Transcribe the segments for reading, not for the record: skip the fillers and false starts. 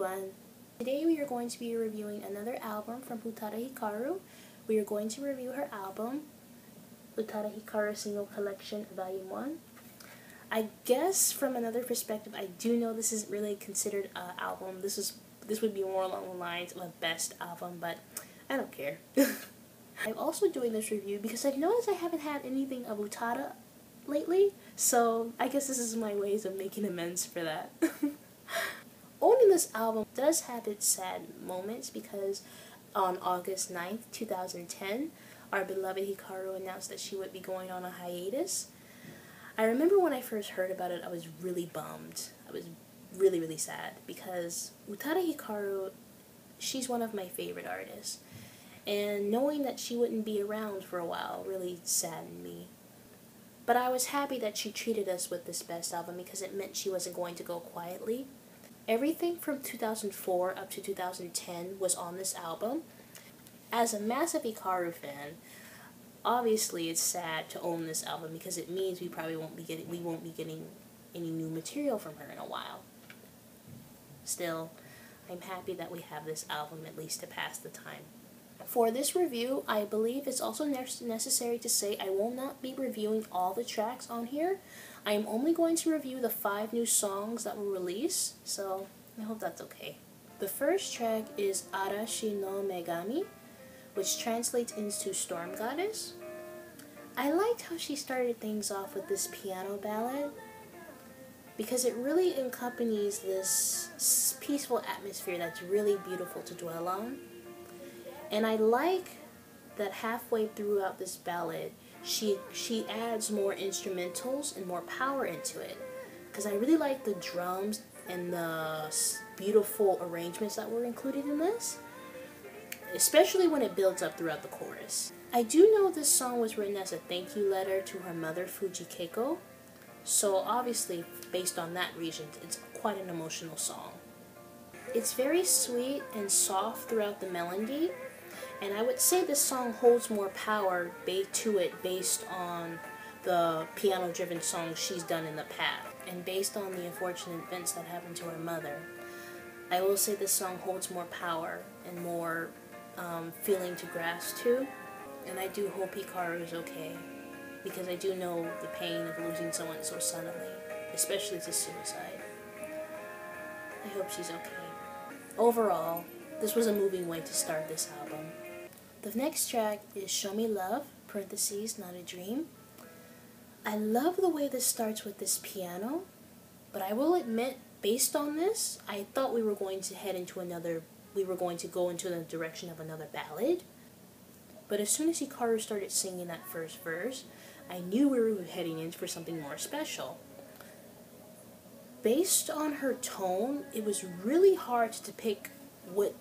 everyone! Today we are going to be reviewing another album from Utada Hikaru. We are going to review her album, Utada Hikaru Single Collection Volume 1. I guess from another perspective, I do know this isn't really considered an album. This would be more along the lines of a best album, but I don't care. I'm also doing this review because I've noticed I haven't had anything of Utada lately, so I guess this is my ways of making amends for that. Owning this album does have its sad moments because on August 9th, 2010, our beloved Hikaru announced that she would be going on a hiatus. I remember when I first heard about it, I was really bummed. I was really, really sad because Utada Hikaru, she's one of my favorite artists. And knowing that she wouldn't be around for a while really saddened me. But I was happy that she treated us with this best album because it meant she wasn't going to go quietly. Everything from 2004 up to 2010 was on this album. As a massive Hikaru fan, obviously it's sad to own this album because it means we won't be getting any new material from her in a while. Still, I'm happy that we have this album at least to pass the time. For this review, I believe it's also necessary to say I will not be reviewing all the tracks on here. I am only going to review the 5 new songs that were released, so I hope that's okay. The first track is Arashi no Megami, which translates into Storm Goddess. I liked how she started things off with this piano ballad because it really accompanies this peaceful atmosphere that's really beautiful to dwell on. And I like that halfway throughout this ballad, she adds more instrumentals and more power into it. Because I really like the drums and the beautiful arrangements that were included in this. Especially when it builds up throughout the chorus. I do know this song was written as a thank you letter to her mother, Fuji Keiko. So obviously, based on that reason, it's quite an emotional song. It's very sweet and soft throughout the melody. And I would say this song holds more power to it based on the piano-driven songs she's done in the past. And based on the unfortunate events that happened to her mother, I will say this song holds more power and more feeling to grasp to. And I do hope Hikaru is okay, because I do know the pain of losing someone so suddenly, especially to suicide. I hope she's okay. Overall, this was a moving way to start this album. The next track is Show Me Love, parentheses, Not a Dream. I love the way this starts with this piano, but I will admit, based on this, I thought we were going to go into the direction of another ballad. But as soon as Hikaru started singing that first verse, I knew we were heading in for something more special. Based on her tone, it was really hard to pick what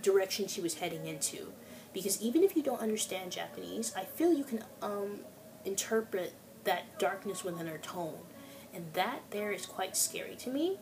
direction she was heading into. Because even if you don't understand Japanese, I feel you can interpret that darkness within her tone. And that there is quite scary to me.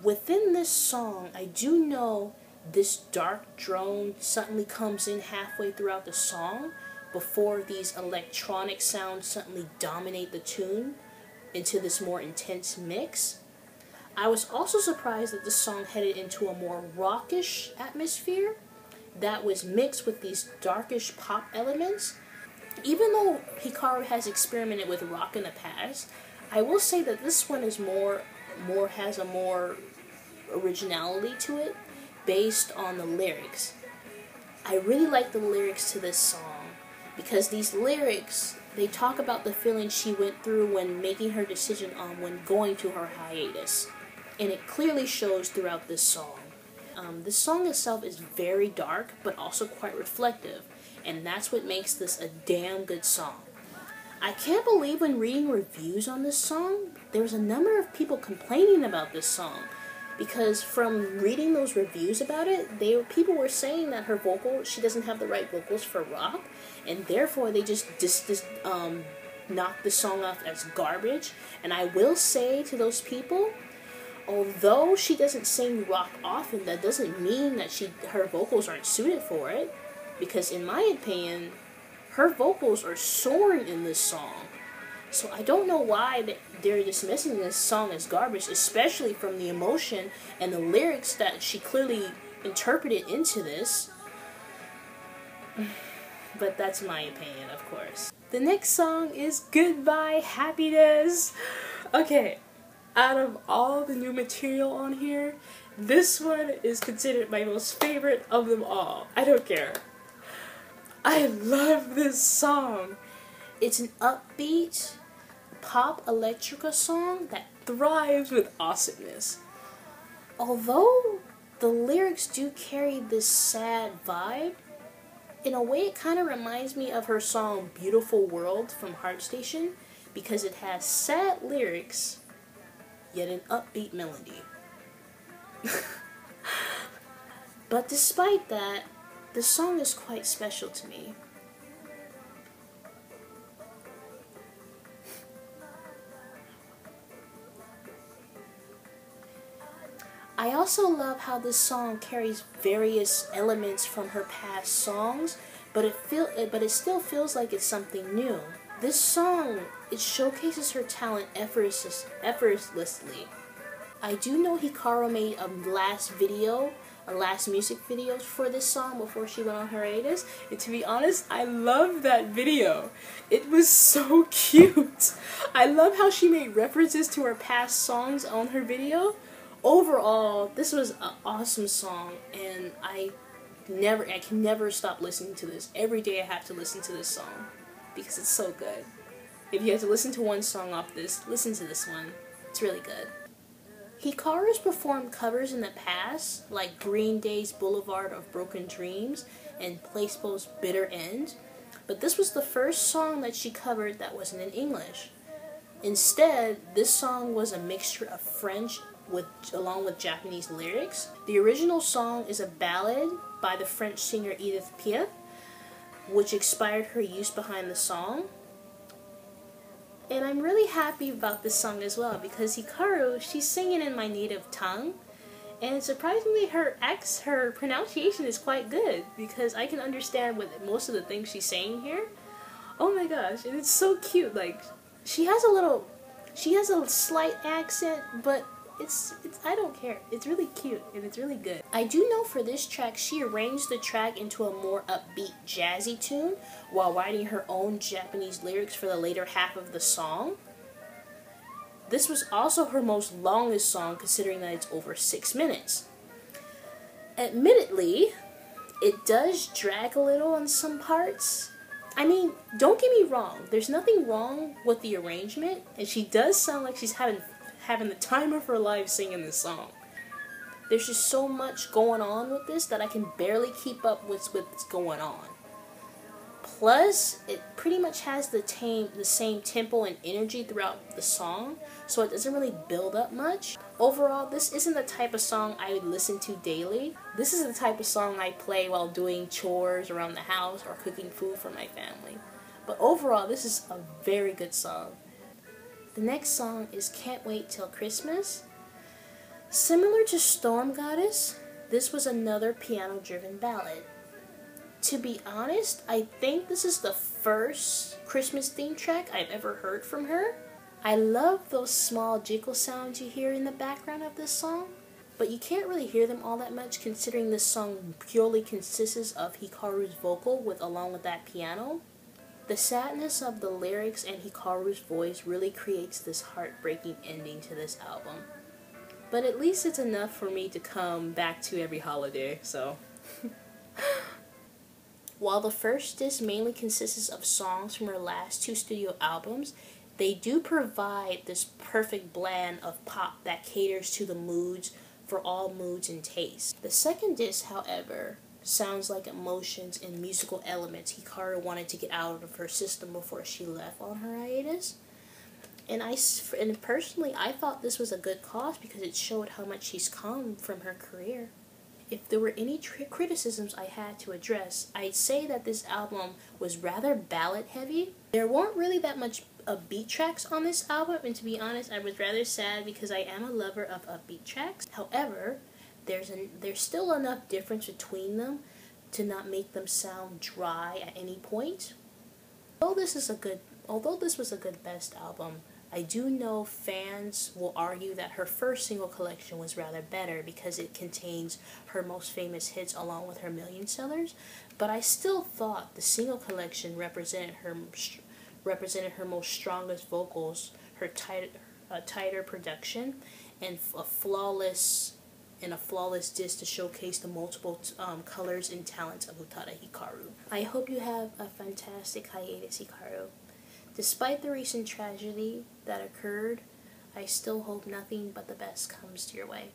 Within this song, I do know this dark drone suddenly comes in halfway throughout the song before these electronic sounds suddenly dominate the tune into this more intense mix. I was also surprised that the song headed into a more rockish atmosphere that was mixed with these darkish pop elements. Even though Hikaru has experimented with rock in the past, I will say that this one is has a more originality to it based on the lyrics. I really like the lyrics to this song because these lyrics, they talk about the feeling she went through when making her decision on when going to her hiatus. And it clearly shows throughout this song. The song itself is very dark, but also quite reflective, and that's what makes this a damn good song. I can't believe when reading reviews on this song, there was a number of people complaining about this song, because from reading those reviews about it, people were saying that her vocal, she doesn't have the right vocals for rock, and therefore they just knocked the song off as garbage. And I will say to those people, although she doesn't sing rock often, that doesn't mean that her vocals aren't suited for it. Because in my opinion, her vocals are soaring in this song. So I don't know why they're dismissing this song as garbage, especially from the emotion and the lyrics that she clearly interpreted into this. But that's my opinion, of course. The next song is Goodbye Happiness. Okay, out of all the new material on here, this one is considered my most favorite of them all. I don't care. I love this song. It's an upbeat pop electrica song that thrives with awesomeness. Although the lyrics do carry this sad vibe, in a way it kind of reminds me of her song Beautiful World from Heart Station, because it has sad lyrics, yet an upbeat melody. But despite that, the song is quite special to me. I also love how this song carries various elements from her past songs, but it still feels like it's something new. This song, it showcases her talent effortlessly. I do know Hikaru made a last music video for this song before she went on hiatus, and to be honest, I love that video. It was so cute. I love how she made references to her past songs on her video. Overall, this was an awesome song, and I can never stop listening to this. Every day I have to listen to this song because it's so good. If you have to listen to one song off this, listen to this one. It's really good. Hikaru's performed covers in the past, like Green Day's Boulevard of Broken Dreams and Placebo's Bitter End, but this was the first song that she covered that wasn't in English. Instead, this song was a mixture of French along with Japanese lyrics. The original song is a ballad by the French singer Édith Piaf, which inspired her use behind the song. And I'm really happy about this song as well because Hikaru, she's singing in my native tongue, and surprisingly her pronunciation is quite good because I can understand what most of the things she's saying here. Oh my gosh, and it's so cute. Like, she has a slight accent, but I don't care. It's really cute and it's really good. I do know for this track, she arranged the track into a more upbeat, jazzy tune while writing her own Japanese lyrics for the later half of the song. This was also her most longest song, considering that it's over 6 minutes. Admittedly, it does drag a little on some parts. I mean, don't get me wrong, there's nothing wrong with the arrangement, and she does sound like she's having the time of her life singing this song. There's just so much going on with this that I can barely keep up with what's going on. Plus, it pretty much has the same tempo and energy throughout the song, so it doesn't really build up much. Overall, this isn't the type of song I would listen to daily. This is the type of song I play while doing chores around the house or cooking food for my family. But overall, this is a very good song. The next song is Can't Wait Till Christmas. Similar to Storm Goddess, this was another piano-driven ballad. To be honest, I think this is the first Christmas theme track I've ever heard from her. I love those small jiggle sounds you hear in the background of this song, but you can't really hear them all that much considering this song purely consists of Hikaru's vocal along with that piano. The sadness of the lyrics and Hikaru's voice really creates this heartbreaking ending to this album. But at least it's enough for me to come back to every holiday, so. While the first disc mainly consists of songs from her last 2 studio albums, they do provide this perfect blend of pop that caters to the moods for all moods and tastes. The second disc, however, sounds like emotions and musical elements Hikaru wanted to get out of her system before she left on her hiatus. And personally, I thought this was a good cause because it showed how much she's come from her career. If there were any criticisms I had to address, I'd say that this album was rather ballad heavy. There weren't really that much upbeat tracks on this album, and to be honest, I was rather sad because I am a lover of upbeat tracks. However, there's still enough difference between them to not make them sound dry at any point. Although this is a good although this was a good best album, I do know fans will argue that her first single collection was rather better because it contains her most famous hits along with her million sellers, but I still thought the single collection represented her most strongest vocals, her tighter production, and a flawless disc to showcase the multiple colors and talents of Utada Hikaru. I hope you have a fantastic hiatus, Hikaru. Despite the recent tragedy that occurred, I still hope nothing but the best comes to your way.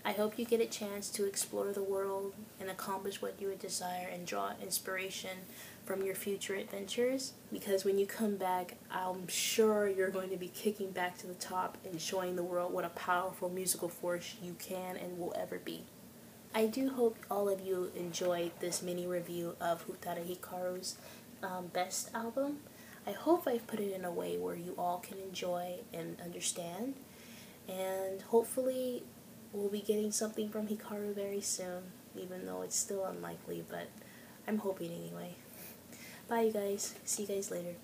I hope you get a chance to explore the world and accomplish what you would desire and draw inspiration from your future adventures, because when you come back, I'm sure you're going to be kicking back to the top and showing the world what a powerful musical force you can and will ever be. I do hope all of you enjoyed this mini review of Utada Hikaru's best album. I hope I've put it in a way where you all can enjoy and understand, and hopefully we'll be getting something from Hikaru very soon, even though it's still unlikely, but I'm hoping anyway. Bye you guys, see you guys later.